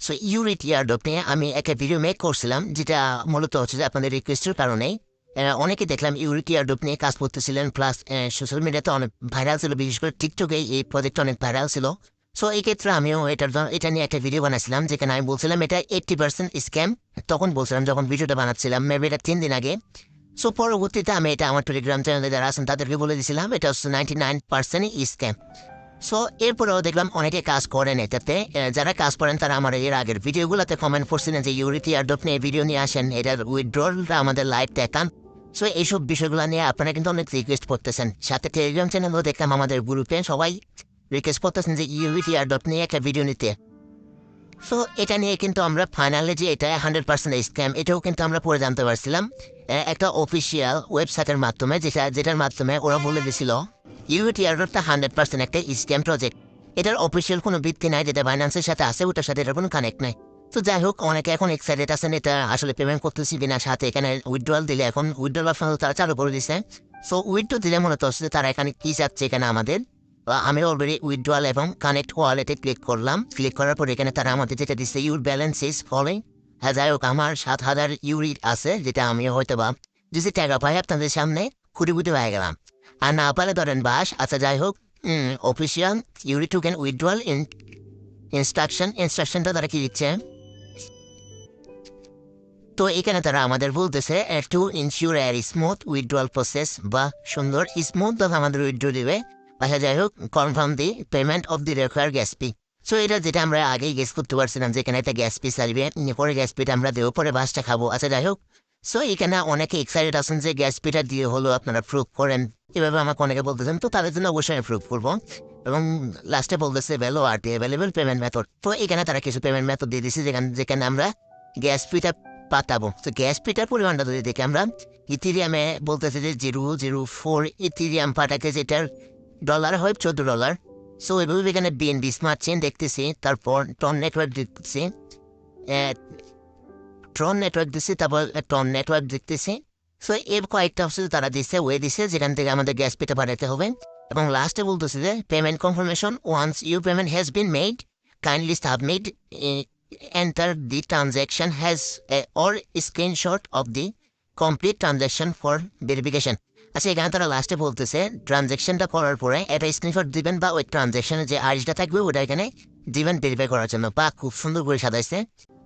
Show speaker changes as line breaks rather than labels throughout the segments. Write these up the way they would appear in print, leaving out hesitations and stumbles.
So ইউরিট airdrop নিয়ে আমি একটা ভিডিও মেক করছিলাম, যেটা মূলত হচ্ছে যে আপনাদের রিকোয়েস্টের কারণেই অনেকে দেখলাম ইউরিট ইয়ারড্রপ নিয়ে কাজ করতেছিলেন, প্লাস সোশ্যাল মিডিয়াতে অনেক ভাইরাল ছিল, বিশেষ করে টিকটকে এই প্রজেক্ট অনেক ভাইরাল ছিল। সো এই ক্ষেত্রে আমিও এটা নিয়ে একটা ভিডিও বানাচ্ছিলাম, যেখানে আমি বলছিলাম এটা 80% স্ক্যাম। তখন বলছিলাম যখন ভিডিওটা বানাচ্ছিলাম, মেবি এটা 3 দিন আগে। সো পরবর্তীতে আমি এটা আমার টেলিগ্রাম চ্যানেলে যারা আছেন তাদেরকে বলে দিয়েছিলাম এটা হচ্ছে 99% স্ক্যাম। সো এরপরেও দেখলাম অনেকে কাজ করেন এটাতে। যারা কাজ করেন তারা আমার এর আগের ভিডিওগুলোতে কমেন্ট করছিলেন যে ইউরিটি এয়ারড্রপ নিয়ে ভিডিও নিয়ে আসেন, এটার উইথড্রলটা আমাদের লাইভ দেখান। সো এইসব বিষয়গুলো নিয়ে আপনারা কিন্তু অনেক রিকোয়েস্ট করতেছেন। সাথে টেলিগ্রাম চ্যানেলও দেখলাম আমাদের গ্রুপে সবাই রিকোয়েস্ট করতেছেন যে ইউরিটি এয়ারড্রপ নিয়ে একটা ভিডিও নিতে। সো এটা নিয়ে কিন্তু আমরা ফাইনালি যে এটা 100% স্ক্যাম, এটাও কিন্তু আমরা পরে জানতে পারছিলাম একটা অফিসিয়াল ওয়েবসাইটের মাধ্যমে, যেটার মাধ্যমে ওরা বলে দিয়েছিল ইউটি এয়ারড্রপটা 100% একটা স্ক্যাম প্রজেক্ট। এটার অফিসিয়াল কোনো ভিত্তি নাই, যেটা বাইন্যান্সের সাথে আছে ওটার সাথে এটার কোনো কানেক্ট নাই। তো যাই হোক, অনেকে এখন এক্সাইটেড আছেন এটা আসলে পেমেন্ট করতেছি কিনা, সাথে এখানে উইথড্রল দিলে এখন উইথড্রল অপশন তারা চালু করে দিচ্ছে। সো উইথড্র দিলে মূলত হচ্ছে তারা এখানে কি চাচ্ছে এখানে আমাদের। আমি অলরেডি উইথড্রল এবং কানেক্ট ওয়ালেটে ক্লিক করলাম। ক্লিক করার পর এখানে তারা আমাদের যেটা দিচ্ছে ইউর ব্যালেন্স ইজ ফলোইং। হ্যাঁ, যাই হোক আমার 7,000 ইউরি আছে, যেটা আমি হয়তো বা যদি টাকা পাই আপনাদের সামনে খুঁটি হয়ে গেলাম। আর না পারে ধরেন বাস। আচ্ছা যাই হোক, অফিসিয়াল ইউরি টোকেন উইথড্রল ইনস্ট্রাকশনটা তারা কি দিচ্ছে। তো এখানে তারা আমাদের বলতেছে টু ইনশিওর এর স্মুথ উইথড্রল প্রসেস, বা সুন্দর স্মুথ ভাবে আমাদের উইথড্র দিবে। আচ্ছা যাই হোক, confirm the payment of the require gas fee. So এটা যেটা আমরা আগেই গেস করতে পারছিলাম যে এখানে একটা গ্যাস পি চাইবে, পরে গ্যাস পিটা আমরা দেবো, পরে বাসটা খাবো। আচ্ছা যাই হোক, সো এখানে অনেকে এক্সাইটেড আছেন যে গ্যাস পিটা দিয়ে হলো আপনারা প্রুভ করেন। এভাবে আমাকে অনেকে বলতেছেন, তো তাদের জন্য অবশ্যই আমি প্রুভ করবো। এবং লাস্টে বলতেছে ভ্যালো আর টি অ্যাভেলেবল পেমেন্ট মেথড। তো এখানে তারা কিছু পেমেন্ট মেথড দিয়ে দিচ্ছে, যেখানে আমরা গ্যাস পিটা পাঠাবো। তো গ্যাস পিটার পরিমাণটা যদি দেখি আমরা, ইথিরিয়ামে বলতেছে যে 0.04 ইথিরিয়াম পাঠাকে, যেটার ডলার হয় $14। সো এভাবে এখানে বিএনবি স্মার্ট চেন দেখতেছি, তারপর টন নেটওয়ার্ক দেখতেছি, ট্রন নেটওয়ার্ক দিচ্ছি, তারপর টন নেটওয়ার্ক দেখতেছি। সো এর কয়েকটা হচ্ছে তারা দিচ্ছে, ওয়ে দিচ্ছে যেখান থেকে আমাদের গ্যাস পেতে পাঠাতে হবে। এবং লাস্টে বলতেছে যে payment confirmation, once you payment has been made kindly submit enter the transaction hash or screenshot of the complete transaction for verification. আচ্ছা, এখানে তারা লাস্টে বলতেছে ট্রানজ্যাকশনটা করার পরে একটা স্ক্রিনশট দিবেন, বা ওই ট্রানজ্যাকশনের যে আইডিটা থাকবে ওটা এখানে দিবেন ভেরিফাই করার জন্য। বা খুব সুন্দর করে সাজাইছে।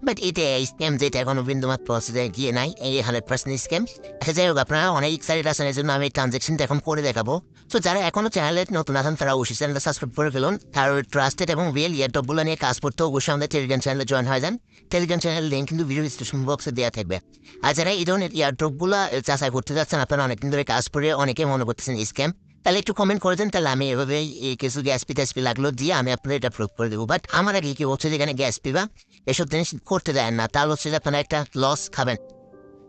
বাট এটা স্ক্যাম, যেটা এখনো বিন্দুমাত্র প্রসেসে গিয়ে নাই, এই 100% স্ক্যাম। আচ্ছা যাই হোক, আপনারা অনেক এক্সাইটেড আছেন, এর জন্য আমি ট্রানজ্যাকশনটা এখন করে দেখাবো। তো যারা এখনো চ্যানেলে নতুন আছেন তারা অবশ্যই চ্যানেলটা সাবস্ক্রাইব করে ফেলুন। আর ট্রাস্টেড এবং রিয়েল ইয়ারটপগুলো নিয়ে কাজ করতে অবশ্যই আমাদের টেলিগ্রাম চ্যানেলে জয়েন হয়ে যান। টেলিগ্রাম চ্যানেলের লিঙ্ক কিন্তু ভিডিও ডিসক্রিপশন বক্সে দেওয়া থাকবে। আর যারা এই ধরনের ইয়ারটপগুলো যাচাই করতে যাচ্ছেন, আপনারা অনেকদিন ধরে কাজ করে অনেকে মনে করতেছেন স্ক্যাম, তাহলে একটু কমেন্ট করে দেন, তাহলে আমি এভাবে কিছু গ্যাসপি ট্যাসপি লাগলো দিয়ে আমি আপনাদের এটা প্রুভ করে দেবো। বাট আমার আগে কি হচ্ছে, যেখানে গ্যাসপি বা এসব জিনিস করতে দেন না, তাহলে হচ্ছে যে আপনারা একটা লস খাবেন।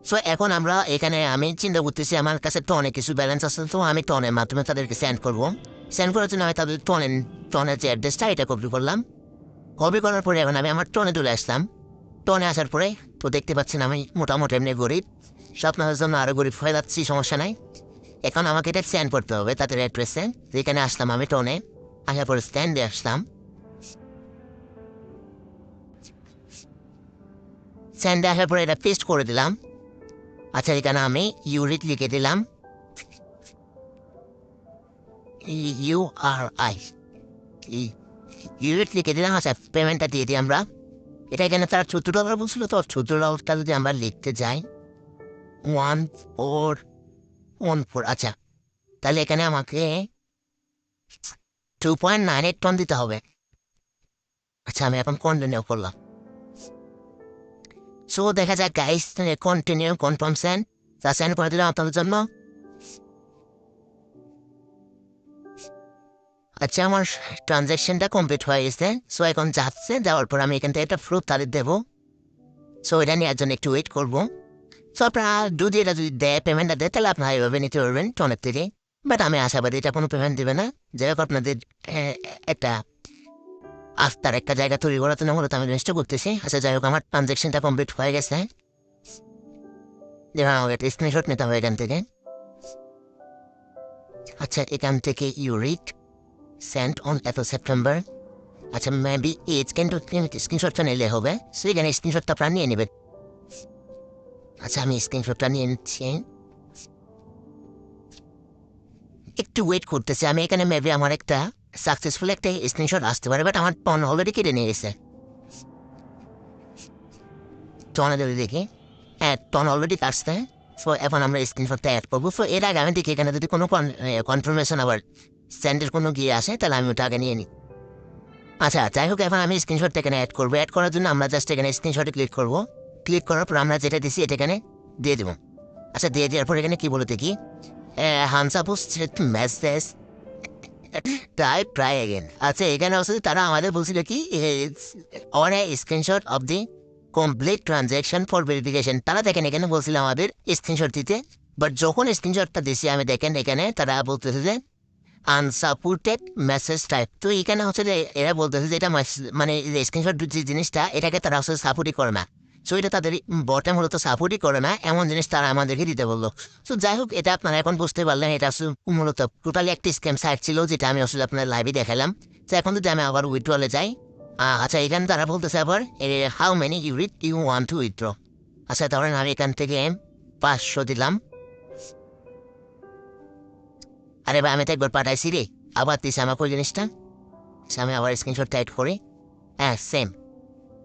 সো এখন আমরা এখানে আমি চিন্তা করতেছি, আমার কাছে টনে কিছু ব্যালেন্স আছে, তো আমি টনের মাধ্যমে তাদেরকে সেন্ড করবো। সেন্ড করার জন্য আমি তাদের টনের যে অ্যাড্রেসটা এটা কপি করলাম। কপি করার পরে এখন আমি আমার টনে তুলে আসলাম। টনে আসার পরে তো দেখতে পাচ্ছেন আমি মোটামুটি এমনি গরিব, স্বপ্নের জন্য আরও গরিব হয়ে যাচ্ছি, সমস্যা নাই। এখন আমাকে এটা সেন্ড করতে হবে তাদের অ্যাড্রেসে। যেখানে আসলাম আমি টনে, আসার পরে স্ট্যান্ডে আসলাম। স্ট্যান্ডে আসার পরে এটা পেস্ট করে দিলাম। আচ্ছা, এখানে আমি ইউরিট লিখে দিলাম, URI ইউরিট লিখে দিলাম। আচ্ছা, পেমেন্টটা দিয়ে দিই আমরা। এটা এখানে তারা $14 বলছিল, তো $14টা যদি আমরা লিখতে যাই 1414, আচ্ছা তাহলে এখানে আমাকে 2.98 টন দিতে হবে। আচ্ছা, আমি এখন কন্টিনিউ করলাম। সো দেখা যাক গাইস, কন্টিনিউ কনফার্ম সেন্ড, তা সেন্ড করে দিলাম আপনাদের জন্য। আচ্ছা, আমার ট্রানজ্যাকশনটা কমপ্লিট হয়ে গেছে। সো এখন যাচ্ছে, যাওয়ার পর আমি এখান থেকে একটা প্রুফ তাদের দেবো। সো এটা নেওয়ার জন্য একটু ওয়েট করবো। সো আপনারা যদি এটা যদি দেয়, পেমেন্টটা দেয়, তাহলে আপনারা এভাবে নিতে পারবেন টনের থেকে। বাট আমি আশাবাদী এটা কোনো পেমেন্ট দেবে না। যাই হোক, আপনাদের একটা আস্থার একটা জায়গা তৈরি করার জন্য মূলত আমি চেষ্টা করতেছি। আচ্ছা যাই হোক, আমার ট্রানজ্যাকশনটা কমপ্লিট হয়ে গেছে। যেমন আমাকে একটা স্ক্রিনশট নিতে হবে এখান থেকে। আচ্ছা, এখান থেকে ইউরিট সেন্ট অন এত সেপ্টেম্বর, আচ্ছা মেবি এই স্ক্রিনশটটা নিলে হবে, সেখানে স্ক্রিনশটটা আপনারা নিয়ে নেবেন। আচ্ছা আমি স্ক্রিনশটটা নিয়ে নিচ্ছি, একটু ওয়েট করতেছি আমি এখানে। মেবি আমার একটা সাকসেসফুল একটা স্ক্রিনশট আসতে পারে, বাট আমার ফোন অলরেডি কেটে নিয়ে গেছে। টনে যদি দেখি, হ্যাঁ টন অলরেডি কাটছে। সো এখন আমরা স্ক্রিনশটটা অ্যাড করবো। সো এর আগে আমি দেখি এখানে যদি কোনো কনফার্মেশন আবার সেন্ডের কোনো গিয়ে আসে তাহলে আমি ওটা আগে নিয়ে নিই। আচ্ছা যাই হোক, এখন আমি স্ক্রিনশটটা এখানে অ্যাড করবো। অ্যাড করার জন্য আমরা জাস্ট এখানে স্ক্রিনশটে ক্লিক করবো। ক্লিক করার পর আমরা যেটা দিচ্ছি এটা এখানে দিয়ে দেবো। আচ্ছা দিয়ে দেওয়ার পর এখানে কি বলে দেখি, হানসাপোজ মেসেজ ট্রাই ট্রাই এগেন। আচ্ছা এখানে হচ্ছে তারা আমাদের বলছিল কি on a screenshot of the complete transaction for verification. তারা দেখেন এখানে বলছিল আমাদের স্ক্রিনশট দিতে, বাট যখন স্ক্রিনশটটা দিছি আমি দেখেন এখানে তারা বলতেছে যে আনসাপোর্টেড মেসেজ টাইপ। তো এখানে হচ্ছে যে এরা বলতেছে যে এটা মানে স্ক্রিনশট যে জিনিসটা এটাকে তারা হচ্ছে সাপোর্টই করে না। সো এটা তাদের বটে মূলত সাপোর্টই করে না, এমন জিনিস তারা আমাদেরকে দিতে বললো। তো যাই হোক, এটা আপনারা এখন বুঝতে পারলেন এটা আসলে মূলত টোটালি একটি স্ক্যাম সাইট ছিল, যেটা আমি আসলে আপনার লাইভে দেখালাম। তো এখন যদি আমি আবার উইথড্রলে যাই, আচ্ছা এখানে তারা বলতেছে আবার হাউ মেনি ইউরিট ইউ ওয়ান্ট টু উইথড্র। আচ্ছা ধরেন আমি এখান থেকে 500 দিলাম। আরে ভাই আমি তো একবার পাঠাইছি রে, আবার দিছে আমাকে ওই জিনিসটা। আচ্ছা আমি আবার স্ক্রিনশট টাইপ করি, হ্যাঁ সেম।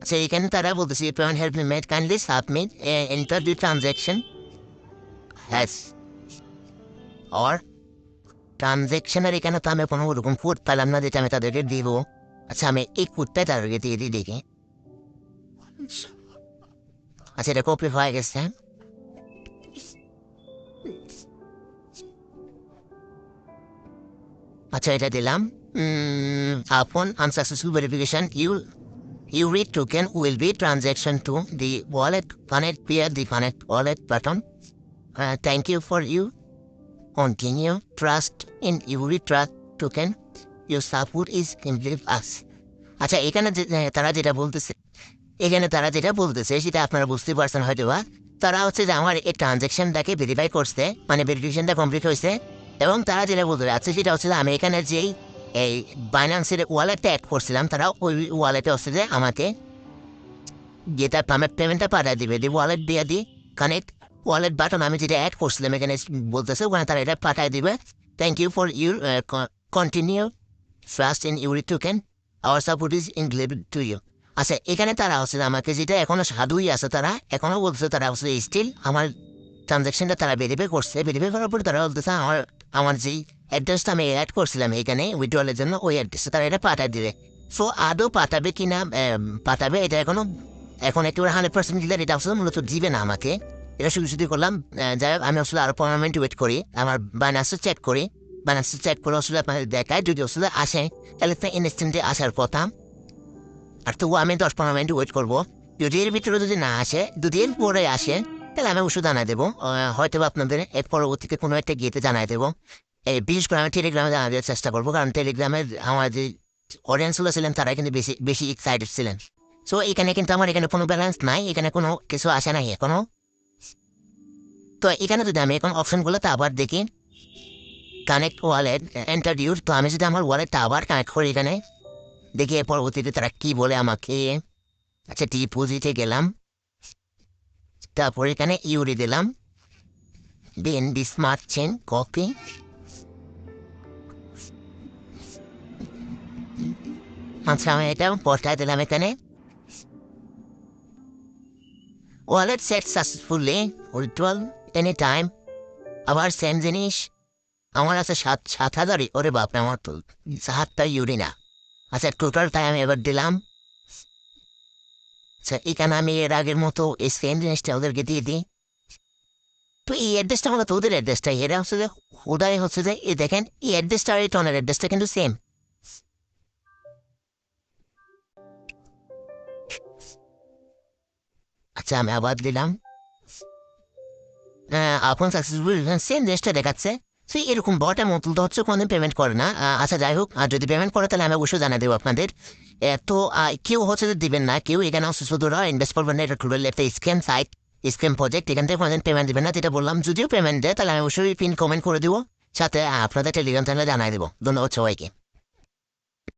আচ্ছা এখানে তারা বলতেছে payment help me made kindly submit enter the transaction hash or ট্রানজ্যাকশনের। এখানে তো আমি কোনো ওরকম কোড পেলাম না যেটা আমি তাদেরকে দিব। আচ্ছা আমি এই কোডটাই তাদেরকে দিয়ে দিই দেখি। আচ্ছা এটা কপি হয়ে গেছে। আচ্ছা এটা দিলাম। Upon unsuccessful verification you read token will be transaction to the wallet connect via the connect wallet button. Thank you for you continue trust in URI trust token. Your support is complete us. আচ্ছা এখানে তারা যেটা বলতেছে, এখানে তারা যেটা বলতেছে সেটা আপনারা বুঝতে পারছেন হয়তো বা। তারা হচ্ছে যে আমার এই ট্রানজ্যাকশনটাকে ভেরিফাই করছে, মানে ভেরিফিকেশনটা কমপ্লিট হয়েছে। এবং তারা যেটা বলতে যাচ্ছে সেটা হচ্ছে যে আমি এখানে যেই এই বাইন্যান্সের ওয়ালেটটা অ্যাড করছিলাম, তারা ওই ওয়ালেটে হচ্ছে যে আমাকে যেটা পেমেন্টটা পাঠিয়ে দিবে, দি ওয়ালেট দিয়ে দিই কানেক্ট ওয়ালেট বাটন আমি যেটা অ্যাড করছিলাম এখানে বলতেছে, ওখানে তারা এটা পাঠিয়ে দিবে। Thank you for your continue trust in Yuri token, our support is included to you. আচ্ছা এখানে তারা হচ্ছে আমাকে যেটা এখনো সাধুই আছে, তারা এখনো বলছে তারা হচ্ছে স্টিল আমার ট্রানজ্যাকশনটা তারা ভেরিফাই করছে। ভেরিফাই করার পর তারা বলতেছে আমার যেই অ্যাড্রেসটা আমি অ্যাড করছিলাম এখানে উইথড্রলের জন্য, ওই অ্যাড্রেসে তারা এটা পাঠিয়ে দিবে। সো আদৌ পাঠাবে কি না পাঠাবে এটা এখন একটু 100% দিলে এটা আসলে মূলত দিবে না আমাকে। এটা শুধু শুধু করলাম। যাই হোক আমি আসলে আরো 15 মিনিট ওয়েট করি, আমার বাইন্যান্সে চেক করি। বাইন্যান্সে চেক করে আসলে আপনাদের দেখায় যদি আসলে আসে তাহলে তো ইনস্ট্যান্টে আসার কথা। আর তবুও আমি 10-15 মিনিট ওয়েট করবো। যদি এর ভিতরে যদি না আসে, যদি এর পরে আসে তাহলে আমি ওষুধ জানাই দেবো। হয়তো বা আপনাদের এর পরবর্তীতে কোনো একটা গিয়েতে জানাই দেবো। এই বিশেষ করে আমি টেলিগ্রামে জানা দেওয়ার চেষ্টা করবো, কারণ টেলিগ্রামের আমার যে অডিয়েন্সগুলো ছিলেন তারা কিন্তু বেশি বেশি এক্সাইটেড ছিলেন। সো এখানে কিন্তু আমার এখানে কোনো ব্যালেন্স নাই, এখানে কোনো কিছু আসে নাই এখনো। তো এখানে যদি আমি এখন অপশনগুলোতে আবার দেখি কানেক্ট ওয়ালেট এন্টার ইউর, তো আমি যদি আমার ওয়ালেটটা আবার কানেক্ট করি এখানে দেখি এর পরবর্তীতে তারা কি বলে আমাকে। আচ্ছা ডিপোজিটে গেলাম, তারপর এখানে ইউরি দিলাম, দেন দি স্মার্ট চেন কপি। আচ্ছা আমি এটা পটায় দিলাম এখানে। Wallet set successfully withdrawal any time. আবার সেম জিনিস আমার আছে 7,000। ওরে বাপরে আমার তো 7টা ইউরি না। আচ্ছা টোটাল টাইম এবার দিলাম। আচ্ছা এখানে আমি এর আগের মতো এই সেম জিনিসটা ওদেরকে দিয়ে দিই। তো এই অ্যাড্রেসটা হলো তো ওদের অ্যাড্রেসটা, এরা হচ্ছে যে ওটাই হচ্ছে যে এই দেখেন এই অ্যাড্রেসটা আর এই টনের অ্যাড্রেসটা কিন্তু সেম। আচ্ছা আমি আবার দিলাম, আপন সাকসেসফুল সেম জিনিসটা দেখাচ্ছে। সো এরকম বটের মতো তো হচ্ছে কোনোদিন পেমেন্ট করে না। আচ্ছা যাই হোক, আর যদি পেমেন্ট করে তাহলে আমি অবশ্যই জানিয়ে দেবো আপনাদের। তো কেউ হচ্ছে যে দিবেন না, কেউ এখানে হচ্ছে শুধু ইনভেস্ট করবেন না। এটা খুলে একটা স্ক্যাম সাইট, স্ক্যাম প্রজেক্ট, এখান থেকে কোনোদিন পেমেন্ট দেবেন না। যেটা বললাম যদিও পেমেন্ট দেয় তাহলে আমি অবশ্যই পিন কমেন্ট করে দেবো, সাথে আপনাদের টেলিগ্রাম চ্যানেলে জানাই দেবো। ধন্যবাদ সবাইকে।